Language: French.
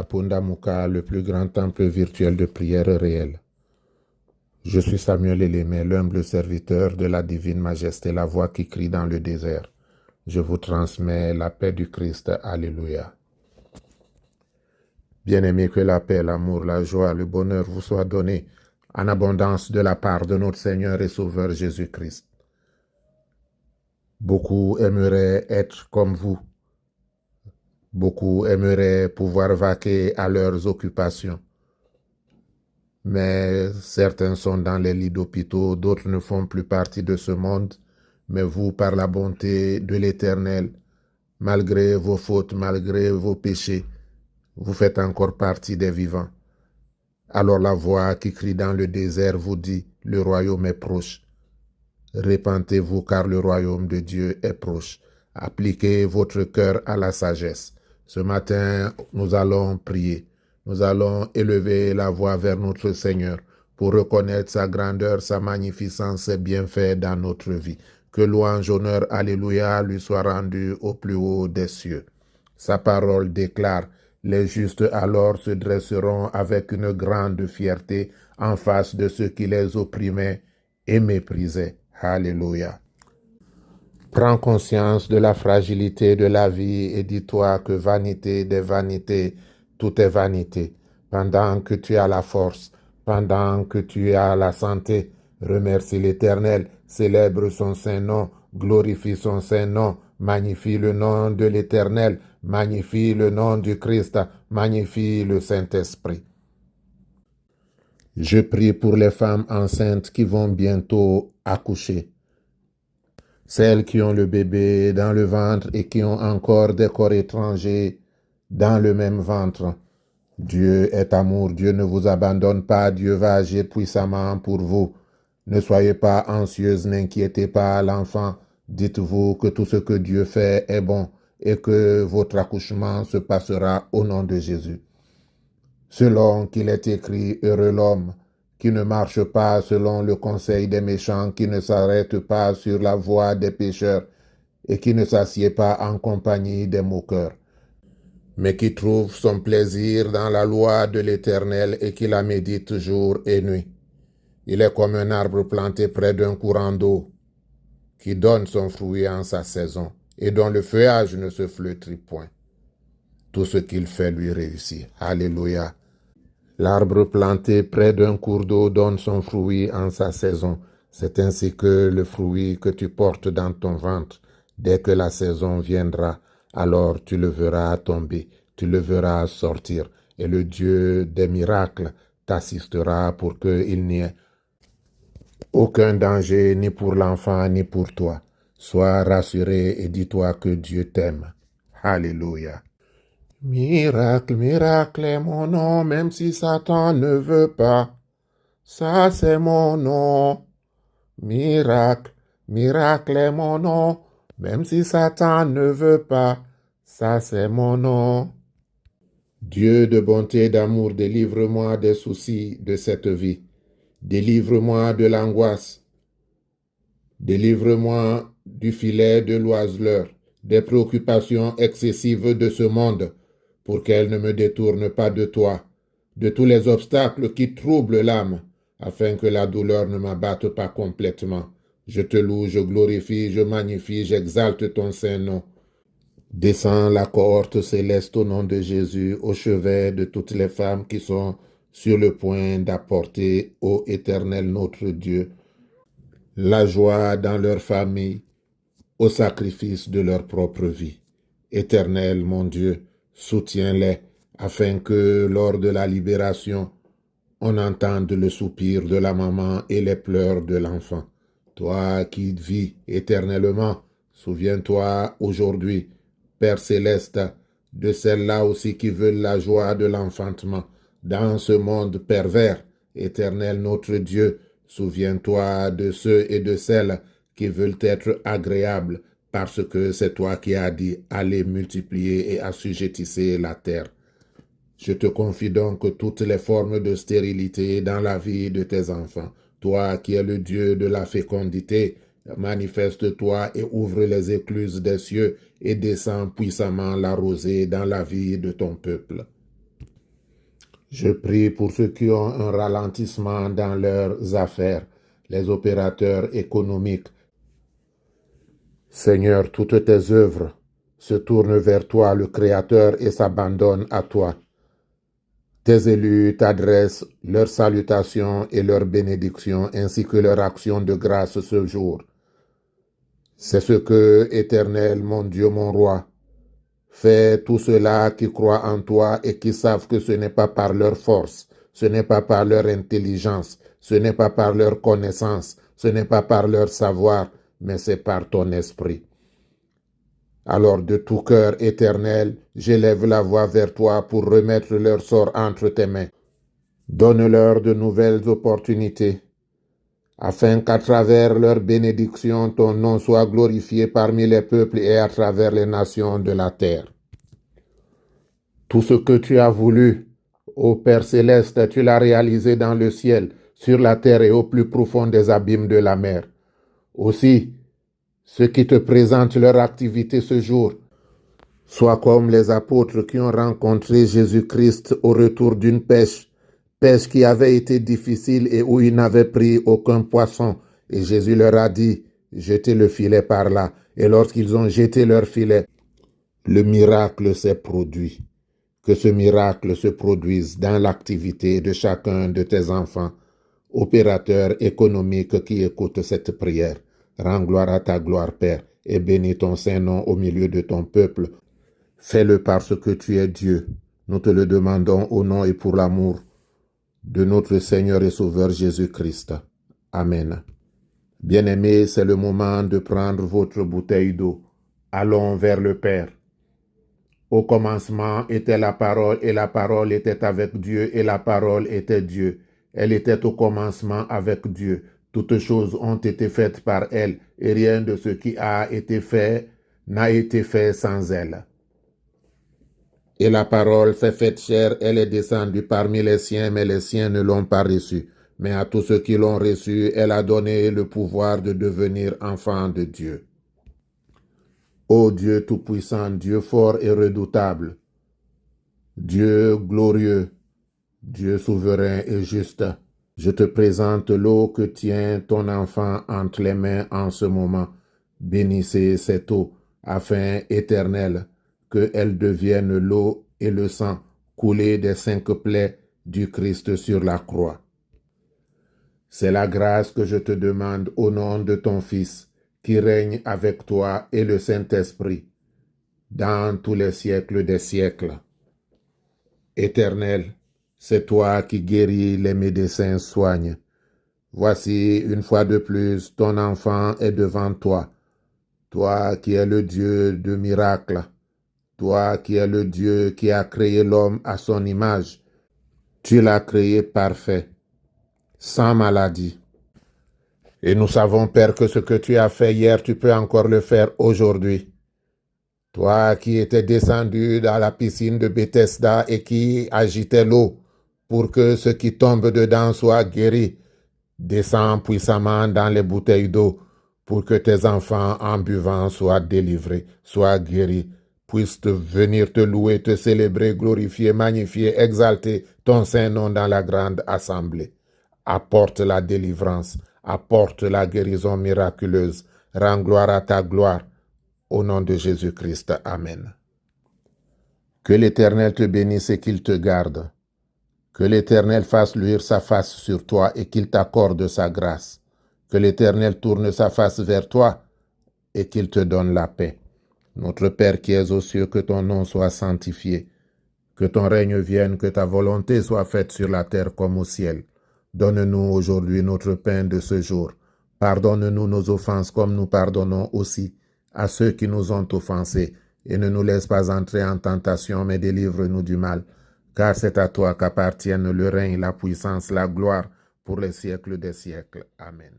à Pundamuka, le plus grand temple virtuel de prière réelle. Je suis Samuel Elémé, l'humble serviteur de la divine majesté, la voix qui crie dans le désert. Je vous transmets la paix du Christ. Alléluia. Bien-aimés, que la paix, l'amour, la joie, le bonheur vous soient donnés en abondance de la part de notre Seigneur et Sauveur Jésus-Christ. Beaucoup aimeraient être comme vous. Beaucoup aimeraient pouvoir vaquer à leurs occupations. Mais certains sont dans les lits d'hôpitaux, d'autres ne font plus partie de ce monde. Mais vous, par la bonté de l'Éternel, malgré vos fautes, malgré vos péchés, vous faites encore partie des vivants. Alors la voix qui crie dans le désert vous dit, le royaume est proche. Repentez-vous car le royaume de Dieu est proche. Appliquez votre cœur à la sagesse. Ce matin, nous allons prier. Nous allons élever la voix vers notre Seigneur pour reconnaître sa grandeur, sa magnificence, ses bienfaits dans notre vie. Que louange, honneur, alléluia lui soit rendu au plus haut des cieux. Sa parole déclare, les justes alors se dresseront avec une grande fierté en face de ceux qui les opprimaient et méprisaient. Alléluia. Prends conscience de la fragilité de la vie et dis-toi que vanité des vanités, tout est vanité. Pendant que tu as la force, pendant que tu as la santé, remercie l'Éternel, célèbre son saint nom, glorifie son saint nom, magnifie le nom de l'Éternel, magnifie le nom du Christ, magnifie le Saint-Esprit. Je prie pour les femmes enceintes qui vont bientôt accoucher. Celles qui ont le bébé dans le ventre et qui ont encore des corps étrangers dans le même ventre. Dieu est amour, Dieu ne vous abandonne pas, Dieu va agir puissamment pour vous. Ne soyez pas anxieuses, n'inquiétez pas l'enfant. Dites-vous que tout ce que Dieu fait est bon et que votre accouchement se passera au nom de Jésus. Selon qu'il est écrit, heureux l'homme qui ne marche pas selon le conseil des méchants, qui ne s'arrête pas sur la voie des pécheurs et qui ne s'assied pas en compagnie des moqueurs, mais qui trouve son plaisir dans la loi de l'Éternel et qui la médite jour et nuit. Il est comme un arbre planté près d'un courant d'eau, qui donne son fruit en sa saison et dont le feuillage ne se flétrit point. Tout ce qu'il fait lui réussit. Alléluia. L'arbre planté près d'un cours d'eau donne son fruit en sa saison. C'est ainsi que le fruit que tu portes dans ton ventre, dès que la saison viendra, alors tu le verras tomber, tu le verras sortir, et le Dieu des miracles t'assistera pour qu'il n'y ait aucun danger ni pour l'enfant ni pour toi. Sois rassuré et dis-toi que Dieu t'aime. Alléluia. Miracle, miracle est mon nom, même si Satan ne veut pas. Ça c'est mon nom. Miracle, miracle est mon nom, même si Satan ne veut pas. Ça c'est mon nom. Dieu de bonté et d'amour, délivre-moi des soucis de cette vie. Délivre-moi de l'angoisse. Délivre-moi du filet de l'oiseleur, des préoccupations excessives de ce monde, pour qu'elles ne me détournent pas de toi, de tous les obstacles qui troublent l'âme, afin que la douleur ne m'abatte pas complètement. Je te loue, je glorifie, je magnifie, j'exalte ton saint nom. Descends la cohorte céleste au nom de Jésus, au chevet de toutes les femmes qui sont sur le point d'apporter au Éternel notre Dieu la joie dans leur famille, au sacrifice de leur propre vie. Éternel, mon Dieu, soutiens-les, afin que, lors de la libération, on entende le soupir de la maman et les pleurs de l'enfant. Toi qui vis éternellement, souviens-toi aujourd'hui, Père céleste, de celles-là aussi qui veulent la joie de l'enfantement. Dans ce monde pervers, Éternel notre Dieu, souviens-toi de ceux et de celles qui veulent être agréables, parce que c'est toi qui as dit, allez multiplier et assujettissez la terre. Je te confie donc toutes les formes de stérilité dans la vie de tes enfants. Toi qui es le Dieu de la fécondité, manifeste-toi et ouvre les écluses des cieux et descends puissamment la rosée dans la vie de ton peuple. Je prie pour ceux qui ont un ralentissement dans leurs affaires, les opérateurs économiques. Seigneur, toutes tes œuvres se tournent vers toi, le Créateur, et s'abandonnent à toi. Tes élus t'adressent leurs salutations et leurs bénédictions, ainsi que leur action de grâce ce jour. C'est ce que, Éternel, mon Dieu, mon roi, fais tous ceux-là qui croient en toi et qui savent que ce n'est pas par leur force, ce n'est pas par leur intelligence, ce n'est pas par leur connaissance, ce n'est pas par leur savoir, mais c'est par ton esprit. Alors de tout cœur, Éternel, j'élève la voix vers toi pour remettre leur sort entre tes mains. Donne-leur de nouvelles opportunités, afin qu'à travers leur bénédiction, ton nom soit glorifié parmi les peuples et à travers les nations de la terre. Tout ce que tu as voulu, ô Père céleste, tu l'as réalisé dans le ciel, sur la terre et au plus profond des abîmes de la mer. Aussi, ceux qui te présentent leur activité ce jour, soient comme les apôtres qui ont rencontré Jésus-Christ au retour d'une pêche qui avait été difficile et où ils n'avaient pris aucun poisson. Et Jésus leur a dit, jetez le filet par là. Et lorsqu'ils ont jeté leur filet, le miracle s'est produit. Que ce miracle se produise dans l'activité de chacun de tes enfants, opérateurs économiques qui écoutent cette prière. Rends gloire à ta gloire, Père, et bénis ton Saint-Nom au milieu de ton peuple. Fais-le parce que tu es Dieu. Nous te le demandons au nom et pour l'amour de notre Seigneur et Sauveur Jésus-Christ. Amen. Bien-aimés, c'est le moment de prendre votre bouteille d'eau. Allons vers le Père. Au commencement était la parole, et la parole était avec Dieu, et la parole était Dieu. Elle était au commencement avec Dieu. Toutes choses ont été faites par elle, et rien de ce qui a été fait n'a été fait sans elle. Et la parole s'est faite chair, elle est descendue parmi les siens, mais les siens ne l'ont pas reçue. Mais à tous ceux qui l'ont reçue, elle a donné le pouvoir de devenir enfants de Dieu. Ô Dieu tout-puissant, Dieu fort et redoutable, Dieu glorieux, Dieu souverain et juste, je te présente l'eau que tient ton enfant entre les mains en ce moment. Bénissez cette eau, afin, Éternel, qu'elle devienne l'eau et le sang coulé des 5 plaies du Christ sur la croix. C'est la grâce que je te demande au nom de ton Fils, qui règne avec toi et le Saint-Esprit, dans tous les siècles des siècles. Éternel, c'est toi qui guéris, les médecins soignent. Voici, une fois de plus, ton enfant est devant toi. Toi qui es le Dieu de miracles, toi qui es le Dieu qui a créé l'homme à son image, tu l'as créé parfait, sans maladie. Et nous savons, Père, que ce que tu as fait hier, tu peux encore le faire aujourd'hui. Toi qui étais descendu dans la piscine de Bethesda et qui agitais l'eau pour que ceux qui tombent dedans soient guéris, descends puissamment dans les bouteilles d'eau pour que tes enfants en buvant soient délivrés, soient guéris, puissent venir te louer, te célébrer, glorifier, magnifier, exalter ton Saint-Nom dans la grande assemblée. Apporte la délivrance, apporte la guérison miraculeuse, rends gloire à ta gloire. Au nom de Jésus-Christ, Amen. Que l'Éternel te bénisse et qu'il te garde. Que l'Éternel fasse luire sa face sur toi et qu'il t'accorde sa grâce. Que l'Éternel tourne sa face vers toi et qu'il te donne la paix. Notre Père qui es aux cieux, que ton nom soit sanctifié. Que ton règne vienne, que ta volonté soit faite sur la terre comme au ciel. Donne-nous aujourd'hui notre pain de ce jour. Pardonne-nous nos offenses comme nous pardonnons aussi à ceux qui nous ont offensés. Et ne nous laisse pas entrer en tentation, mais délivre-nous du mal. Car c'est à toi qu'appartiennent le règne, la puissance, la gloire, pour les siècles des siècles. Amen.